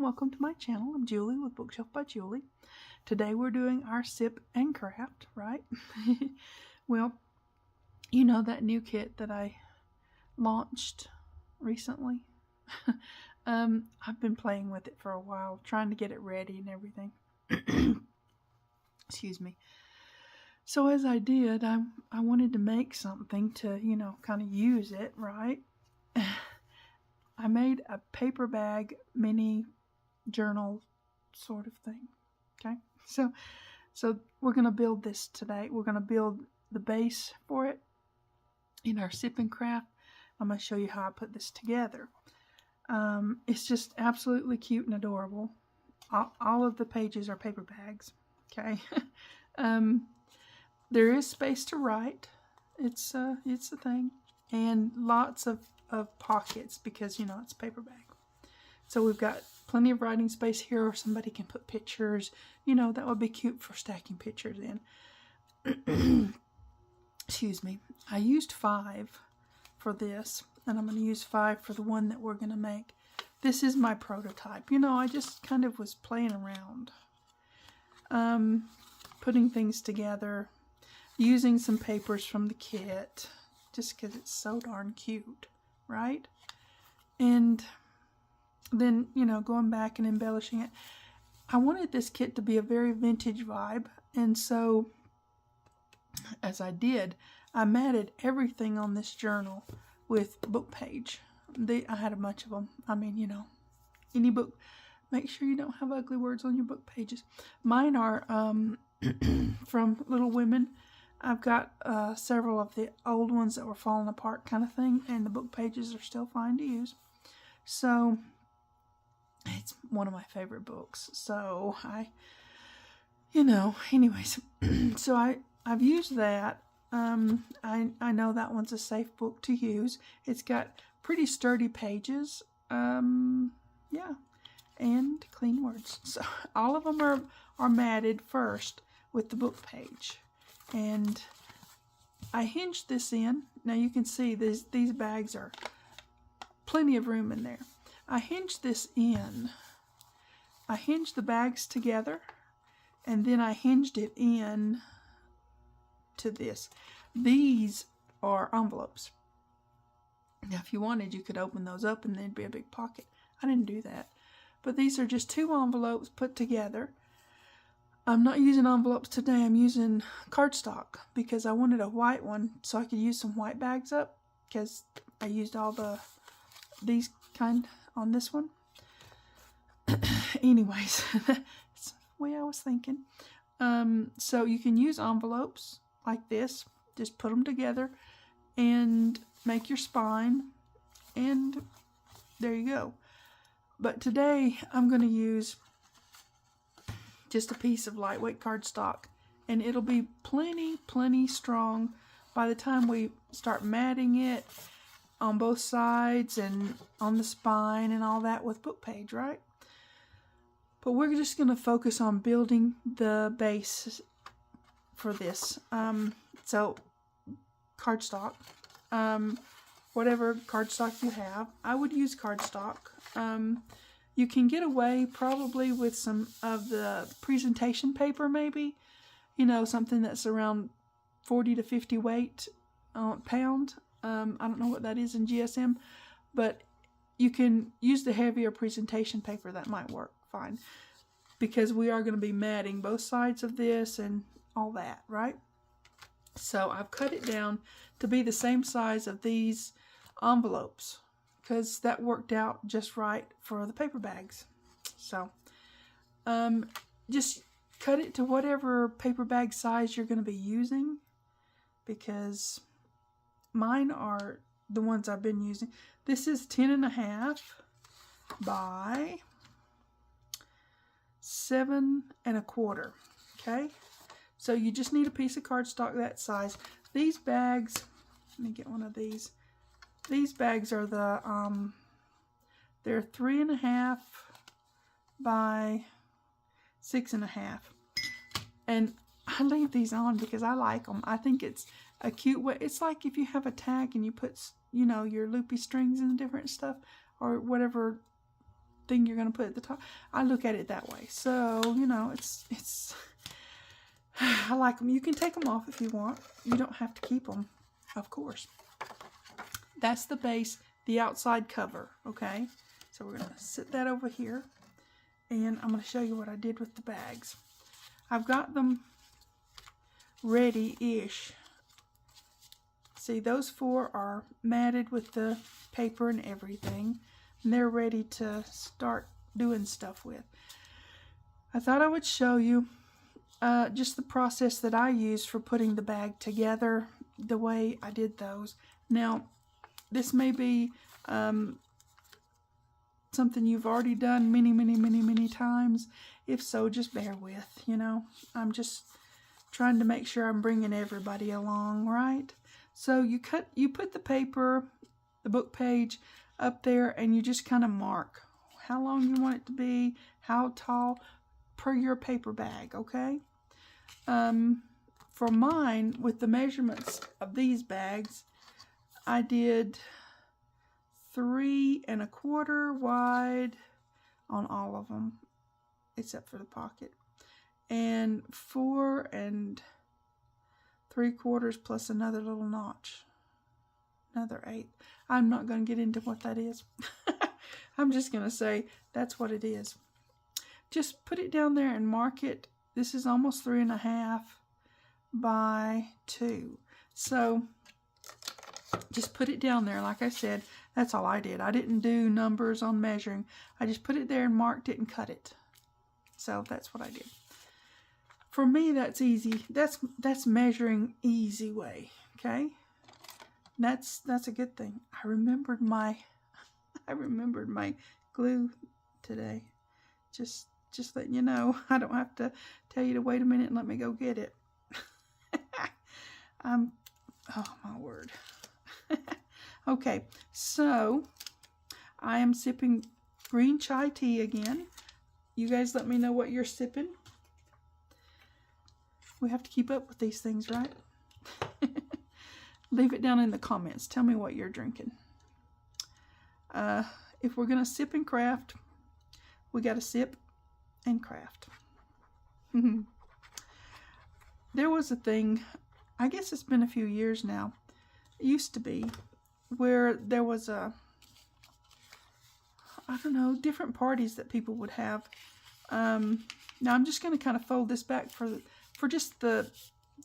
welcome to my channel. I'm Julie with Bookshelf by Julie. Today we're doing our sip and craft, right? Well, you know that new kit that I launched recently? I've been playing with it for a while, trying to get it ready and everything. Excuse me. So as I did, I wanted to make something to, kind of use it, right? I made a paper bag mini journal sort of thing. Okay, so we're going to build this today. We're going to build the base for it in our sip and craft. I'm going to show you how I put this together. It's just absolutely cute and adorable. All of the pages are paper bags. Okay. There is space to write. It's a thing, and lots of pockets because it's a paper bag. So we've got plenty of writing space here, or somebody can put pictures. That would be cute for stacking pictures in. Excuse me. I used 5 for this, and I'm going to use 5 for the one that we're going to make. This is my prototype. I just kind of was playing around, putting things together, using some papers from the kit, just because it's so darn cute, right? And then, going back and embellishing it. I wanted this kit to be a very vintage vibe, and so as I did, I matted everything on this journal with book page. I had a bunch of them. I mean, any book, make sure you don't have ugly words on your book pages. Mine are from Little Women. I've got several of the old ones that were falling apart kind of thing, and the book pages are still fine to use. So it's one of my favorite books. So anyways, so I've used that. I know that one's a safe book to use. It's got pretty sturdy pages. Yeah, and clean words. So all of them are matted first with the book page. And I hinged this in. Now you can see these bags are plenty of room in there. I hinged this in. I hinged the bags together, and then I hinged it in to this. These are envelopes. Now if you wanted, you could open those up and there'd be a big pocket. I didn't do that. But these are just 2 envelopes put together. I'm not using envelopes today. I'm using cardstock because I wanted a white one so I could use some white bags up, because I used all these kind on this one. Anyways, that's the way I was thinking. So you can use envelopes like this. Just put them together and make your spine, and there you go. But today I'm going to use just a piece of lightweight cardstock, and it'll be plenty strong by the time we start matting it on both sides and on the spine and all that with book page, right? But we're just going to focus on building the base for this. So cardstock, whatever cardstock you have. I would use cardstock. You can get away probably with some of the presentation paper, maybe. Something that's around 40 to 50 weight pound. I don't know what that is in GSM, but you can use the heavier presentation paper. That might work fine, because we are going to be matting both sides of this and all that, right? So I've cut it down to be the same size of these envelopes, because that worked out just right for the paper bags. So just cut it to whatever paper bag size you're going to be using, because mine are the ones I've been using. This is 10.5 by 7.25. Okay, so you just need a piece of cardstock that size. These bags, let me get one of these. These bags are the they're 3.5 by 6.5, and I leave these on because I like them. I think it's a cute way. It's like if you have a tag and you put, your loopy strings and different stuff, or whatever thing you're going to put at the top. I look at it that way. So, you know, it's I like them. You can take them off if you want. You don't have to keep them, of course. That's the base, the outside cover, okay? So we're going to sit that over here, and I'm going to show you what I did with the bags. I've got them ready-ish. See, those 4 are matted with the paper and everything, and they're ready to start doing stuff with. I thought I would show you just the process that I use for putting the bag together, the way I did those. Now, this may be something you've already done many times. If so, just bear with, you know. I'm just trying to make sure I'm bringing everybody along, right? So you put the paper, the book page up there, and you just kind of mark how long you want it to be, how tall, per your paper bag, okay? For mine, with the measurements of these bags, I did 3 1/4 wide on all of them, except for the pocket, and 4 3/4 plus another little notch, another 1/8. I'm not going to get into what that is. I'm just going to say that's what it is. Just put it down there and mark it. This is almost 3 1/2 by 2. So just put it down there. Like I said, that's all I did. I didn't do numbers on measuring. I just put it there and marked it and cut it. So that's what I did. For me, that's easy. That's measuring easy way. Okay, that's a good thing. I remembered my glue today. Just letting you know. I don't have to tell you to wait a minute and let me go get it. Oh my word. Okay, so I am sipping green chai tea again. You guys let me know what you're sipping. We have to keep up with these things, right? Leave it down in the comments. Tell me what you're drinking. If we're going to sip and craft, we got to sip and craft. There was a thing, I guess it's been a few years now. It used to be where there was I don't know, different parties that people would have. Now I'm just going to kind of fold this back for just the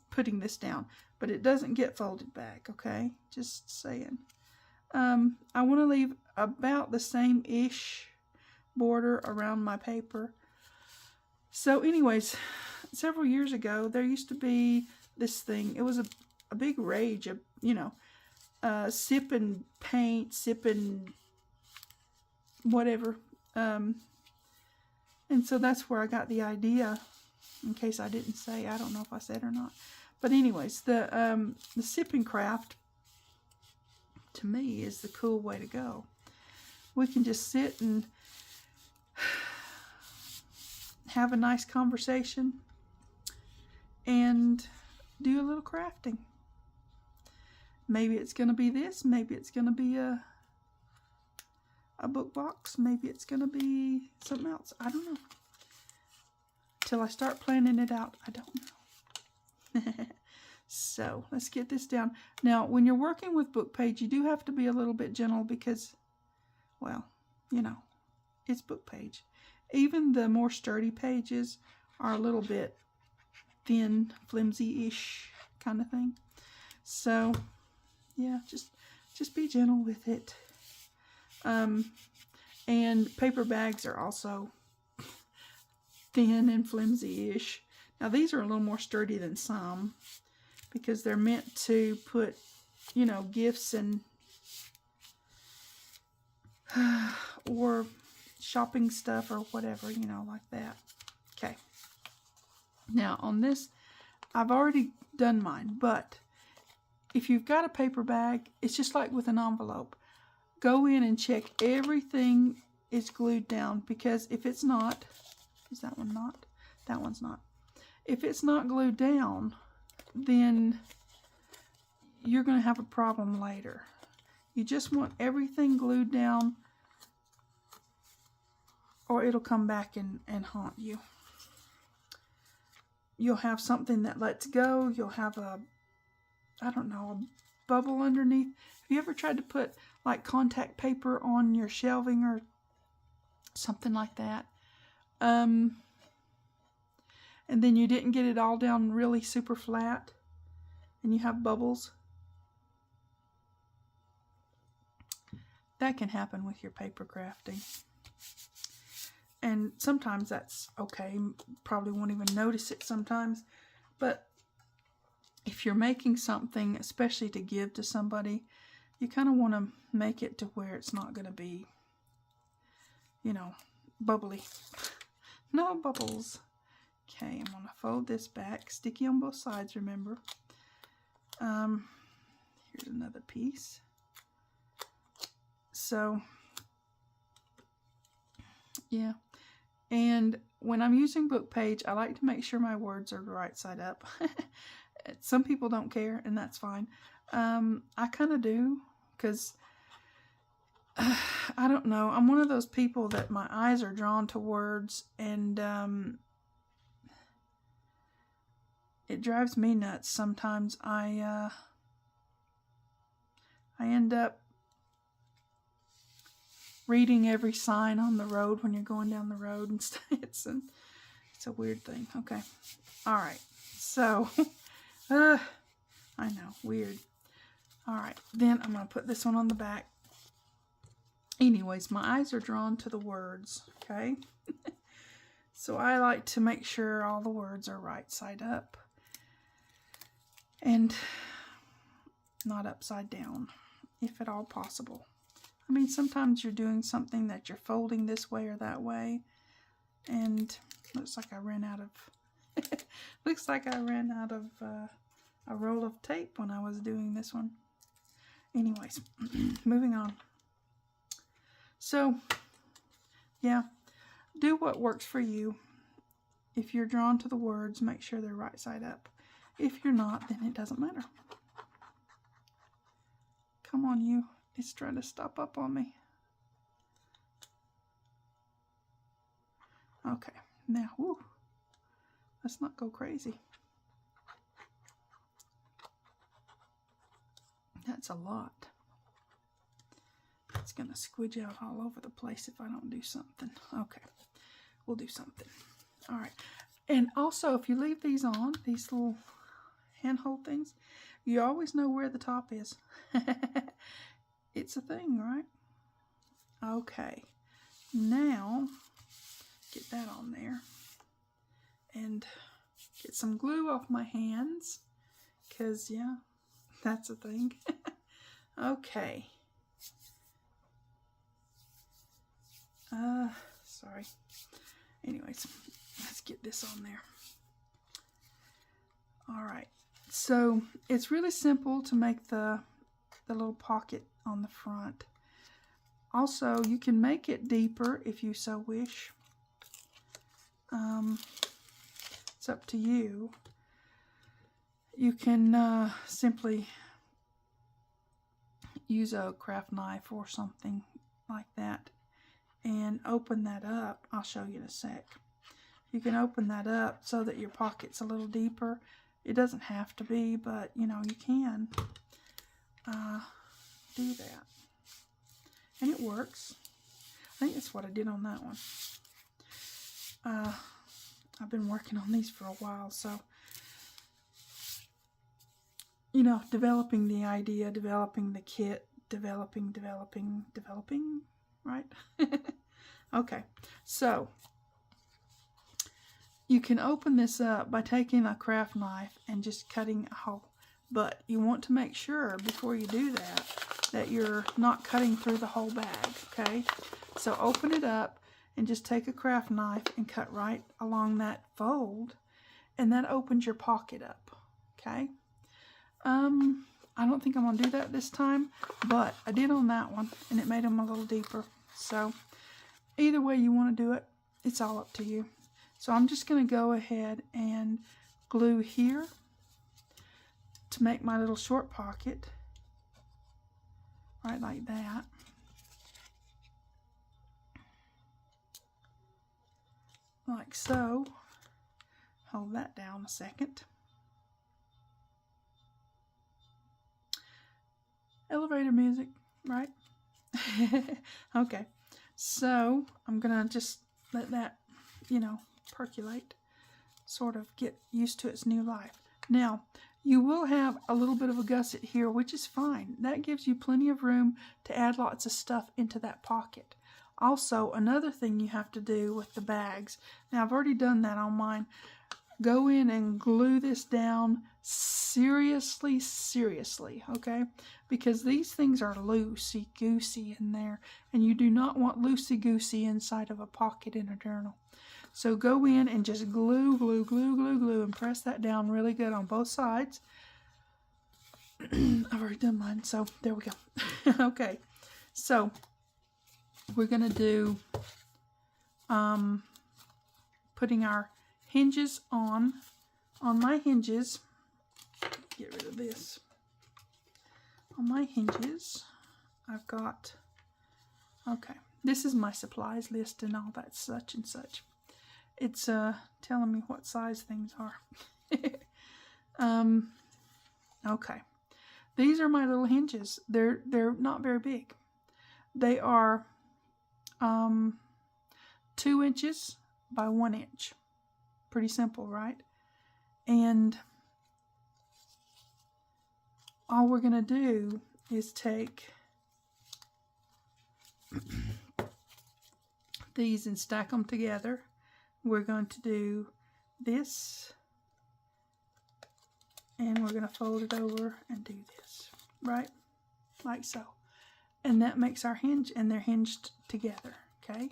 putting this down, but it doesn't get folded back, okay? Just saying. I want to leave about the same-ish border around my paper. So anyways, several years ago, there used to be this thing. It was a big rage of, you know, sipping paint, sipping whatever. And so that's where I got the idea, in case I didn't say. I don't know if I said or not. But anyways, the sip and craft, to me, is the cool way to go. We can just sit and have a nice conversation and do a little crafting. Maybe it's going to be this. Maybe it's going to be a book box. Maybe it's going to be something else. I don't know. Till I start planning it out, I don't know. So let's get this down. Now, when you're working with book page, you do have to be a little bit gentle because, well, you know, it's book page. Even the more sturdy pages are a little bit thin, flimsy-ish kind of thing. So, yeah, just be gentle with it. And paper bags are also thin and flimsy-ish. Now, these are a little more sturdy than some because they're meant to put, you know, gifts and or shopping stuff or whatever, you know, like that. Okay. Now, on this, I've already done mine, but if you've got a paper bag, it's just like with an envelope. Go in and check everything is glued down, because if it's not, is that one not? That one's not. If it's not glued down, then you're going to have a problem later. You just want everything glued down or it'll come back and haunt you. You'll have something that lets go. You'll have a, I don't know, a bubble underneath. Have you ever tried to put like contact paper on your shelving or something like that? And then you didn't get it all down really super flat and you have bubbles. That can happen with your paper crafting. And sometimes that's okay. Probably won't even notice it sometimes. But if you're making something, especially to give to somebody, you kind of want to make it to where it's not going to be, you know, bubbly. No bubbles. Okay, I'm going to fold this back. Sticky on both sides, remember. Here's another piece. So, yeah. And when I'm using book page, I like to make sure my words are the right side up. Some people don't care, and that's fine. I kind of do, because I don't know. I'm one of those people that my eyes are drawn to words, and it drives me nuts. Sometimes I end up reading every sign on the road when you're going down the road and stuff. It's a weird thing. Okay. All right. So, I know, weird. All right. Then I'm going to put this one on the back. Anyways, my eyes are drawn to the words. Okay. So I like to make sure all the words are right side up and not upside down, if at all possible. I mean, sometimes you're doing something that you're folding this way or that way, and looks like I ran out of looks like I ran out of a roll of tape when I was doing this one. Anyways, moving on. So, yeah, do what works for you. If you're drawn to the words, make sure they're right side up. If you're not, then it doesn't matter. Come on, you. It's trying to stop up on me. Okay, now, whoo, let's not go crazy. That's a lot. It's going to squidge out all over the place if I don't do something. Okay, we'll do something. All right, and also if you leave these on, these little handhold things, you always know where the top is. It's a thing, right? Okay, now get that on there and get some glue off my hands, because yeah, that's a thing. Okay. Sorry. Anyways, let's get this on there. All right, so it's really simple to make the little pocket on the front. Also, you can make it deeper if you so wish. It's up to you. You can simply use a craft knife or something like that and open that up. I'll show you in a sec. You can open that up so that your pocket's a little deeper. It doesn't have to be, but you know, you can do that. And it works. I think that's what I did on that one. I've been working on these for a while, so you know, developing the idea, developing the kit, developing, right? Okay, so you can open this up by taking a craft knife and just cutting a hole. But you want to make sure before you do that you're not cutting through the whole bag, okay? So open it up and just take a craft knife and cut right along that fold, and that opens your pocket up, okay? I don't think I'm going to do that this time, but I did on that one, and it made them a little deeper. So either way you want to do it, it's all up to you. So I'm just going to go ahead and glue here to make my little short pocket, right like that. like so. Hold that down a second. Elevator music, right? Okay, so I'm gonna just let that, you know, percolate, sort of get used to its new life. Now, you will have a little bit of a gusset here, which is fine. That gives you plenty of room to add lots of stuff into that pocket. Also, another thing you have to do with the bags, now I've already done that on mine, go in and glue this down seriously, okay? Because these things are loosey-goosey in there, and you do not want loosey-goosey inside of a pocket in a journal. So go in and just glue, and press that down really good on both sides. I've already done mine, so there we go. Okay, so we're going to do putting our hinges on my hinges. Get rid of this. On my hinges, I've got, okay, this is my supplies list and all that such and such. It's telling me what size things are. Okay, these are my little hinges. They're not very big. They are 2 inches by 1 inch. Pretty simple, right? And all we're going to do is take these and stack them together. We're going to do this, and we're going to fold it over and do this, right? Like so. And that makes our hinge, and they're hinged together, okay?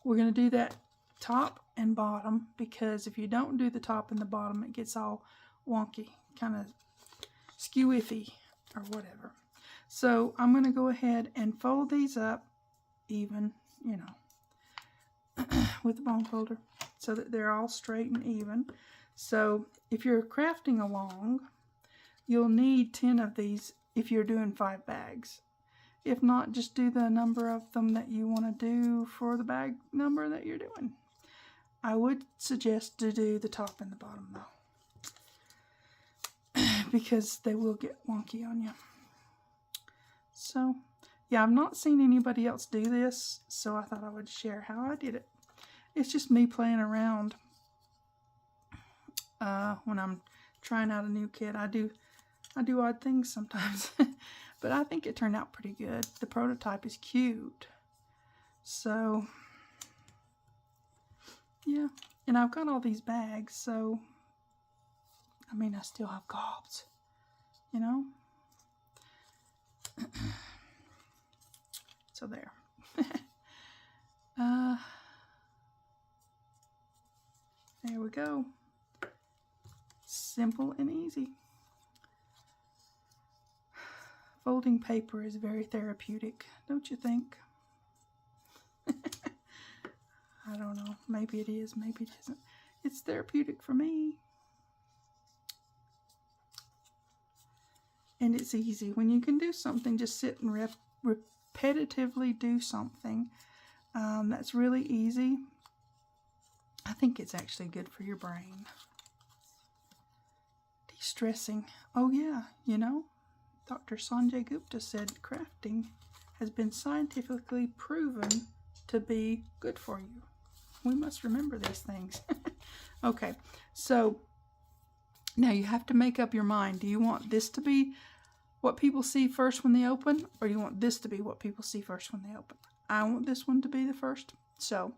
We're going to do that top and bottom, because if you don't do the top and the bottom, it gets all wonky, kind of skew-iffy or whatever. So I'm going to go ahead and fold these up even, you know, with the bone folder, so that they're all straight and even. So if you're crafting along, you'll need 10 of these if you're doing 5 bags. If not, just do the number of them that you want to do for the bag number that you're doing. I would suggest to do the top and the bottom though, because they will get wonky on you. So yeah, I've not seen anybody else do this, so I thought I would share how I did it. It's just me playing around when I'm trying out a new kit. I do odd things sometimes, but I think it turned out pretty good. The prototype is cute. So yeah, and I've got all these bags, so I mean, I still have gobs, you know. So there. There we go. Simple and easy. Folding paper is very therapeutic, don't you think? I don't know. Maybe it is, maybe it isn't. It's therapeutic for me. And it's easy. When you can do something, just sit and repetitively do something. That's really easy. I think it's actually good for your brain. De-stressing. Oh yeah, you know, Dr. Sanjay Gupta said crafting has been scientifically proven to be good for you. We must remember these things. Okay, so now you have to make up your mind. Do you want this to be what people see first when they open, or do you want this to be what people see first when they open? I want this one to be the first, so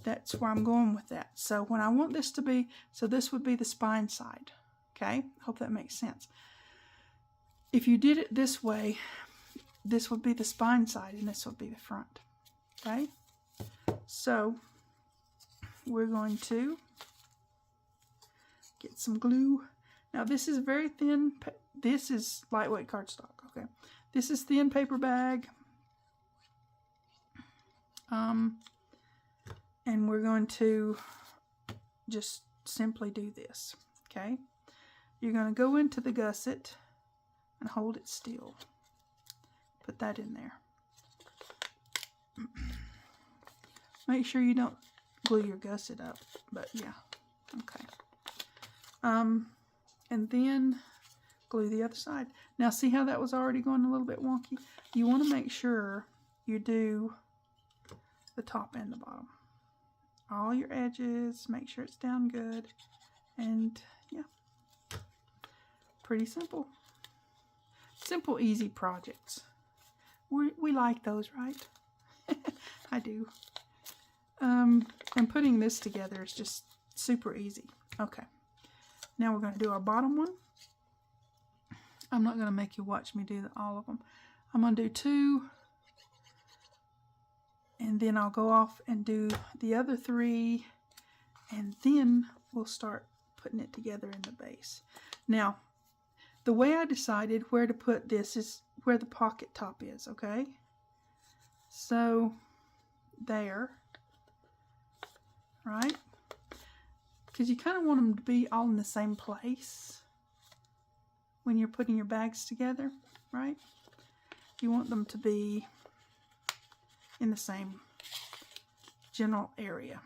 that's where I'm going with that. So when I want this to be, so this would be the spine side, okay? Hope that makes sense. If you did it this way, this would be the spine side, and this would be the front, okay? So we're going to get some glue. Now this is very thin. This is lightweight cardstock, okay? This is thin paper bag. And we're going to just simply do this, okay? You're going to go into the gusset and hold it still. Put that in there. Make sure you don't glue your gusset up, but yeah, okay. And then glue the other side. Now see how that was already going a little bit wonky? You want to make sure you do the top and the bottom. All your edges, make sure it's down good, and yeah, pretty simple. Simple, easy projects. We like those, right? I do. And putting this together is just super easy. Okay, now we're going to do our bottom one. I'm not going to make you watch me do all of them. I'm going to do 2, and then I'll go off and do the other 3, and then we'll start putting it together in the base. Now, the way I decided where to put this is where the pocket top is, okay? So, there, right? Because you kind of want them to be all in the same place when you're putting your bags together, right? You want them to be in the same general area,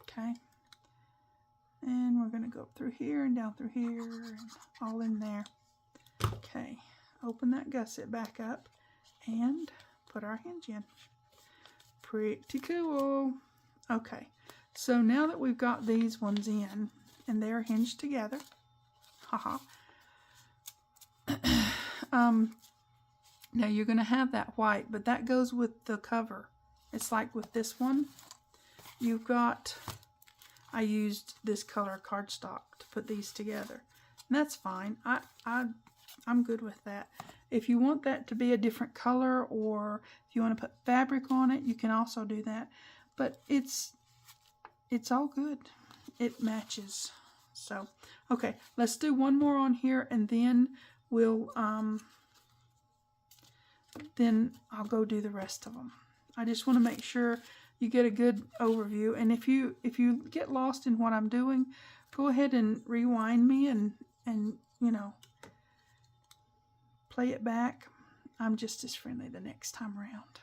okay? And we're going to go up through here and down through here and all in there. Okay, open that gusset back up and put our hinge in. Pretty cool. Okay, so now that we've got these ones in and they're hinged together, haha. Now you're going to have that white, but that goes with the cover. It's like with this one, you've got, I used this color cardstock to put these together. And that's fine. I'm good with that. If you want that to be a different color, or if you want to put fabric on it, you can also do that. But it's all good. It matches. So, okay, let's do one more on here, and then we'll then I'll go do the rest of them. I just want to make sure you get a good overview, and if you get lost in what I'm doing, go ahead and rewind me and you know, play it back. I'm just as friendly the next time around.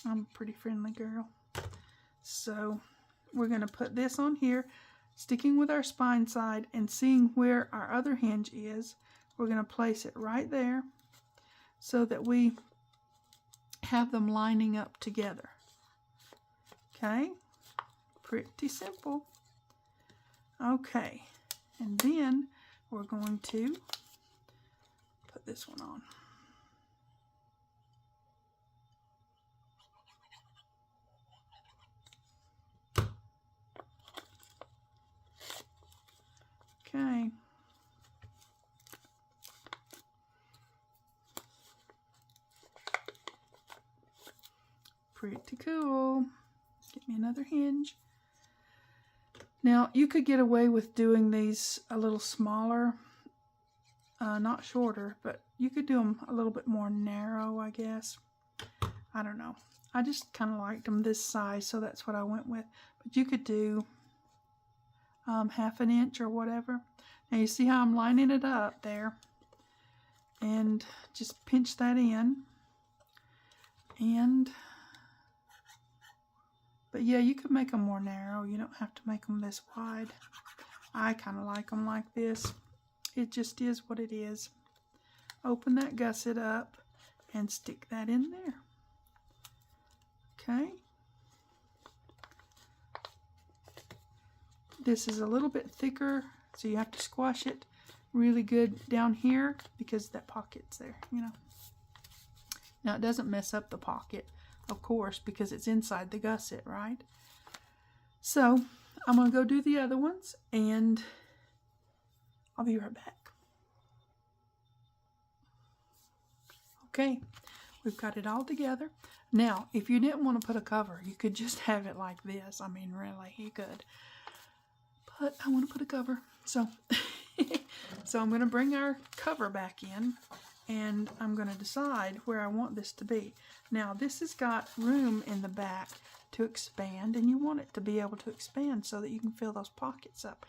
I'm a pretty friendly girl. So we're going to put this on here, sticking with our spine side and seeing where our other hinge is. We're going to place it right there so that we have them lining up together. Okay, pretty simple. Okay, and then we're going to put this one on. Okay. Pretty cool. Get me another hinge. Now, you could get away with doing these a little smaller, not shorter, but you could do them a little bit more narrow, I guess. I don't know. I just kind of liked them this size, so that's what I went with. But you could do ½ an inch or whatever. Now, you see how I'm lining it up there? And just pinch that in. But yeah, you could make them more narrow. You don't have to make them this wide. I kind of like them like this. It just is what it is. Open that gusset up and stick that in there. Okay. This is a little bit thicker, so you have to squash it really good down here because that pocket's there, you know. Now, it doesn't mess up the pocket, of course, because it's inside the gusset, right? So, I'm going to go do the other ones, and I'll be right back. Okay, we've got it all together. Now, if you didn't want to put a cover, you could just have it like this. I mean, really, you could. But I want to put a cover, so so I'm going to bring our cover back in, and I'm going to decide where I want this to be. Now, this has got room in the back to expand, and you want it to be able to expand so that you can fill those pockets up.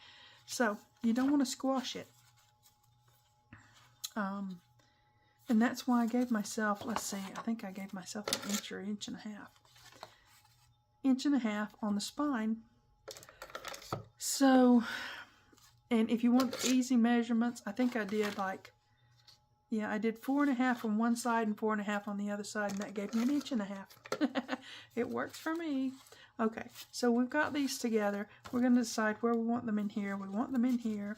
So, you don't want to squash it. And that's why I gave myself, let's see, I think I gave myself 1 inch or 1.5 inches. 1.5 on the spine. So, and if you want easy measurements, I think I did like, yeah, I did 4.5 on one side and 4.5 on the other side, and that gave me 1.5 inches. It works for me. Okay, so we've got these together. We're going to decide where we want them in here. We want them in here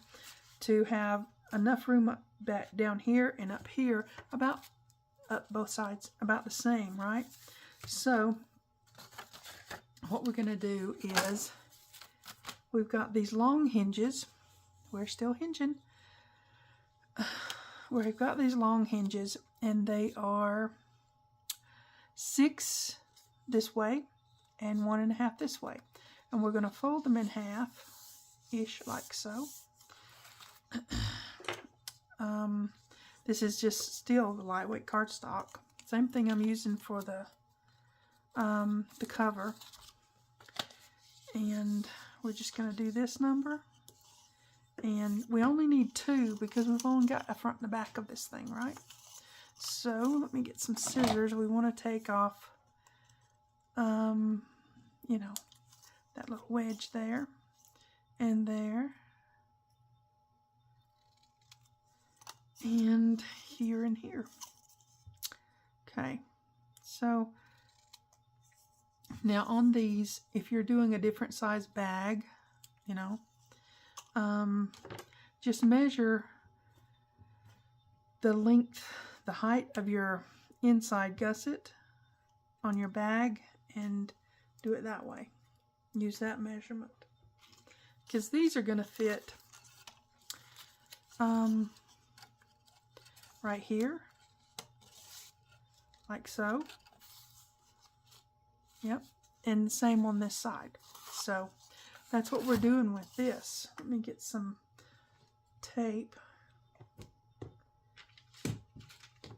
to have enough room up back down here and up here, about up both sides about the same, right? So what we're going to do is, we've got these long hinges. We're still hinging. We've got these long hinges, and they are 6 this way and 1.5 this way. And we're going to fold them in half-ish, like so. This is just still the lightweight cardstock. Same thing I'm using for the cover. And we're just going to do this number. And we only need 2 because we've only got a front and the back of this thing, right? So let me get some scissors. We want to take off, you know, that little wedge there and there. And here and here. Okay, so now on these, if you're doing a different size bag, you know, just measure the length, the height of your inside gusset on your bag and do it that way. Use that measurement. Because these are going to fit right here, like so. Yep, and the same on this side. So that's what we're doing with this. Let me get some tape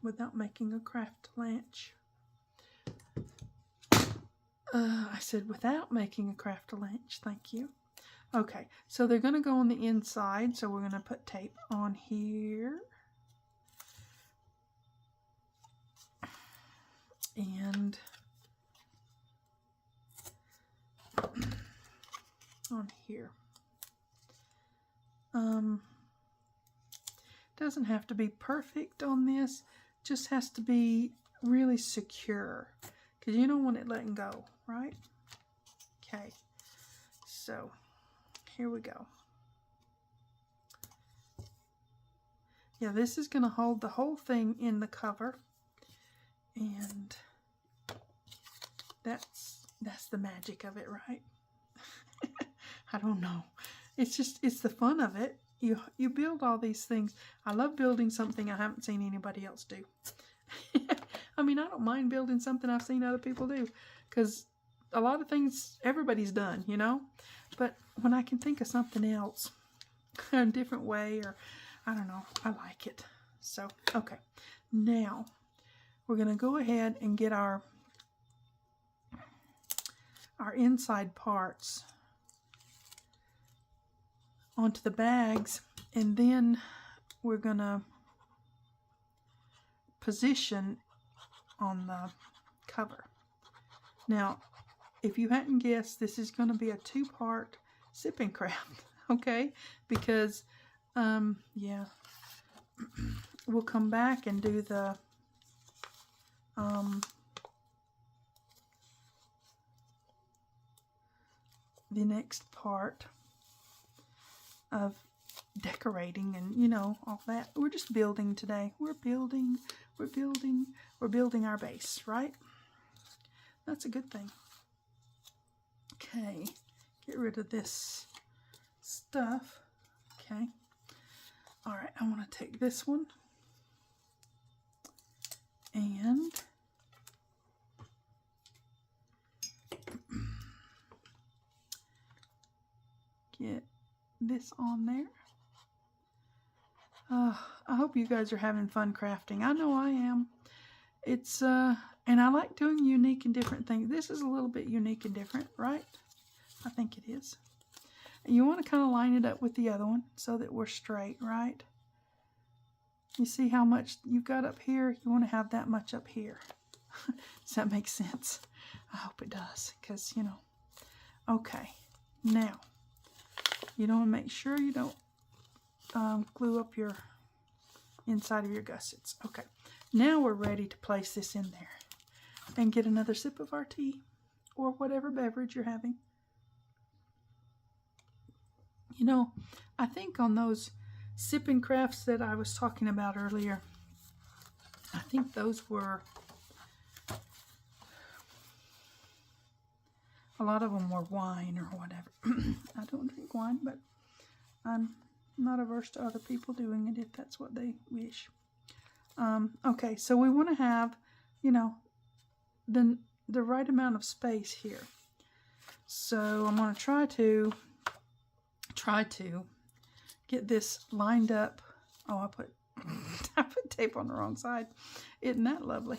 without making a craft lunch. I said without making a craft lunch, thank you. Okay, so they're going to go on the inside, so we're going to put tape on here. And on here. Doesn't have to be perfect on this, just has to be really secure, because you don't want it letting go, right? Okay, so here we go. Yeah, this is going to hold the whole thing in the cover, and that's the magic of it, right? I don't know. It's the fun of it. You build all these things. I love building something I haven't seen anybody else do. I mean, I don't mind building something I've seen other people do, because a lot of things everybody's done, you know? But when I can think of something else, a different way, or I don't know, I like it. So, okay. Now, we're going to go ahead and get our inside parts onto the bags, and then we're going to position on the cover. Now, if you hadn't guessed, this is going to be a 2-part sipping craft, okay? Because, yeah, we'll come back and do the next part of decorating and, you know, all that. We're just building today. We're building our base, right? That's a good thing. Okay, get rid of this stuff. Okay, all right, I want to take this one and get this on there. I hope you guys are having fun crafting. I know I am. It's and I like doing unique and different things. This is a little bit unique and different, right? I think it is. And you want to kind of line it up with the other one so that we're straight, right? You see how much you've got up here? You want to have that much up here. Does that make sense? I hope it does, because, you know. Okay, now, you don't want to make sure you don't glue up your inside of your gussets. Okay, now we're ready to place this in there and get another sip of our tea or whatever beverage you're having. You know, I think on those sipping crafts that I was talking about earlier, I think those were, a lot of them were wine or whatever. I don't drink wine, but I'm not averse to other people doing it if that's what they wish. Okay, so we want to have, you know, the right amount of space here. So I'm going to try to get this lined up. Oh, I put tape on the wrong side. Isn't that lovely?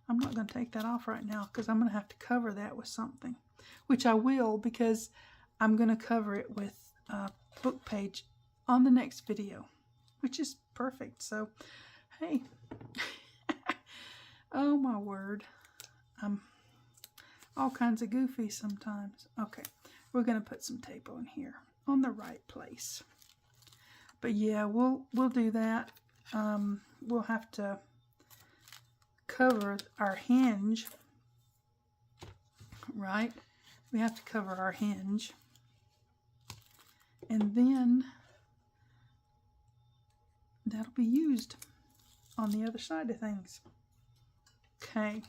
I'm not going to take that off right now because I'm going to have to cover that with something, which I will, because I'm going to cover it with a book page on the next video, which is perfect. So, hey, oh my word, I'm all kinds of goofy sometimes. Okay, we're going to put some tape on here on the right place. But yeah, we'll do that. We'll have to cover our hinge, right? We have to cover our hinge. And then that'll be used on the other side of things. Okay.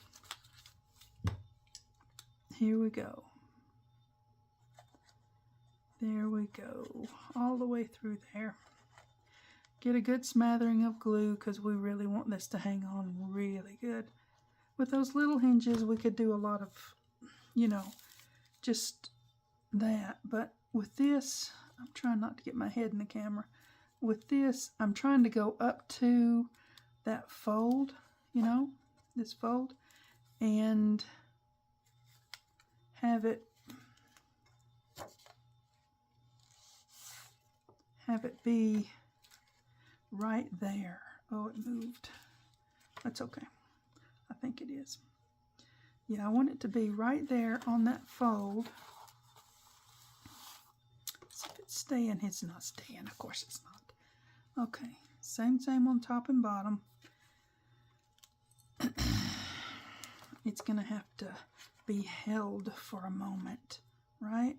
Here we go. There we go. All the way through there. Get a good smattering of glue because we really want this to hang on really good. With those little hinges, we could do a lot of, you know, just that. But with this, I'm trying not to get my head in the camera. With this, I'm trying to go up to that fold, you know, this fold, and have it be right there. Oh, it moved. That's okay. I think it is. Yeah, I want it to be right there on that fold. See if it's staying. It's not staying. Of course it's not. Okay. Same on top and bottom. It's going to have to be held for a moment, right?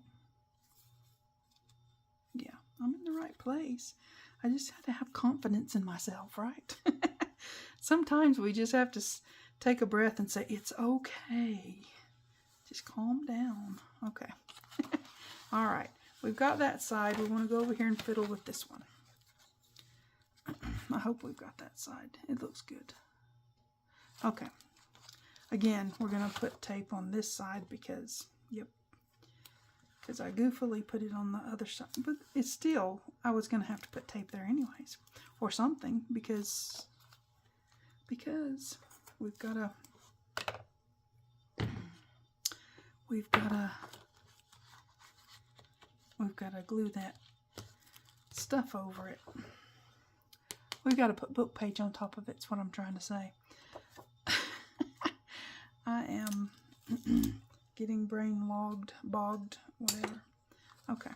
Yeah, I'm in the right place. I just have to have confidence in myself, right? Sometimes we just have to take a breath and say, it's okay. Just calm down. Okay. All right. We've got that side. We want to go over here and fiddle with this one. I hope we've got that side. It looks good. Okay. Again, we're going to put tape on this side because, yep, because I goofily put it on the other side. But it's still, I was going to have to put tape there anyways, or something, because we've got to glue that stuff over it. We've got to put book page on top of it, is what I'm trying to say. I am getting brain bogged, whatever. Okay,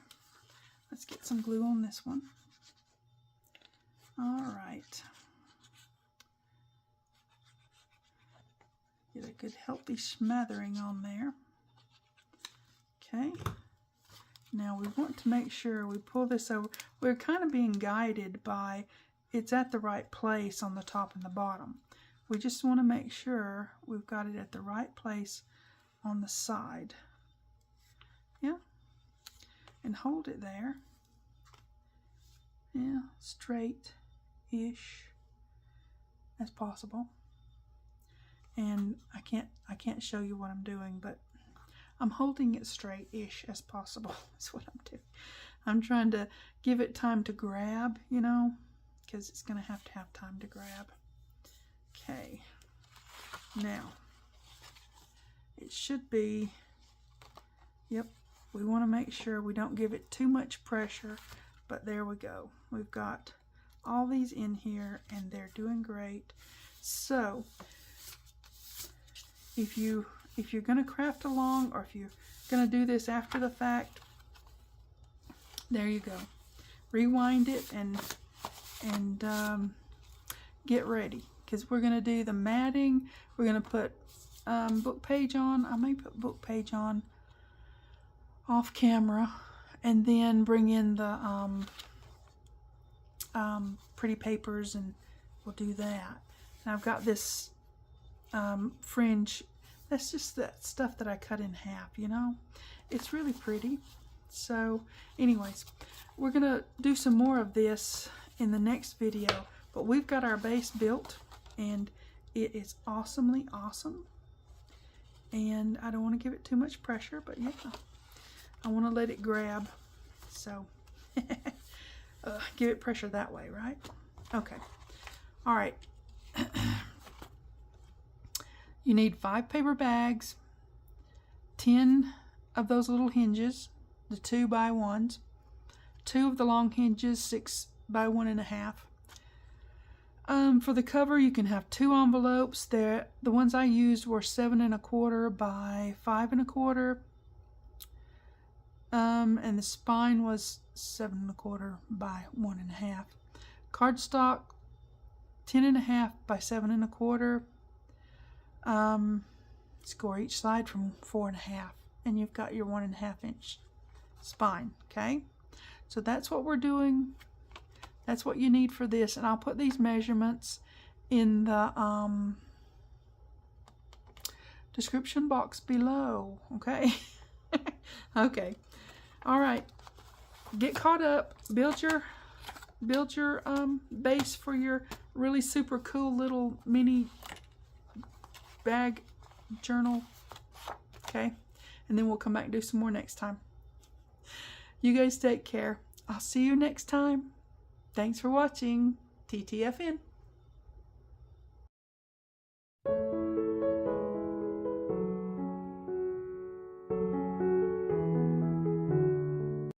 let's get some glue on this one. All right. Get a good healthy smattering on there. Okay. Now we want to make sure we pull this over. We're kind of being guided by it's at the right place on the top and the bottom. We just want to make sure we've got it at the right place on the side. Yeah. And hold it there. Yeah, straight-ish as possible. And I can't show you what I'm doing, but I'm holding it straight-ish as possible. That's what I'm doing. I'm trying to give it time to grab, you know, because it's going to have time to grab. Okay. Now, it should be, yep, we want to make sure we don't give it too much pressure, but there we go. We've got all these in here, and they're doing great. So, if if you're going to craft along, or if you're going to do this after the fact, there you go. Rewind it and get ready, because we're going to do the matting. We're going to put book page on. I may put book page on off camera, and then bring in the pretty papers, and we'll do that. And I've got this fringe. That's just that stuff that I cut in half, you know. It's really pretty. So anyways, we're gonna do some more of this in the next video, but we've got our base built and it is awesomely awesome. And I don't want to give it too much pressure, but yeah, I want to let it grab. So give it pressure that way, right? Okay. All right. You need 5 paper bags, 10 of those little hinges, the 2x1s, 2 of the long hinges, 6 by 1.5. For the cover, you can have 2 envelopes. The ones I used were 7 1/4 by 5 1/4. And the spine was 7 1/4 by 1.5. Cardstock, 10 1/2 by 7 1/4. Score each side from 4 1/2, and you've got your 1.5 inch spine. Okay, so that's what we're doing. That's what you need for this, and I'll put these measurements in the description box below. Okay. Okay. All right. Get caught up. Build your base for your really super cool little mini bag journal. Okay, and then we'll come back and do some more next time. You guys take care. I'll see you next time. Thanks for watching. TTFN.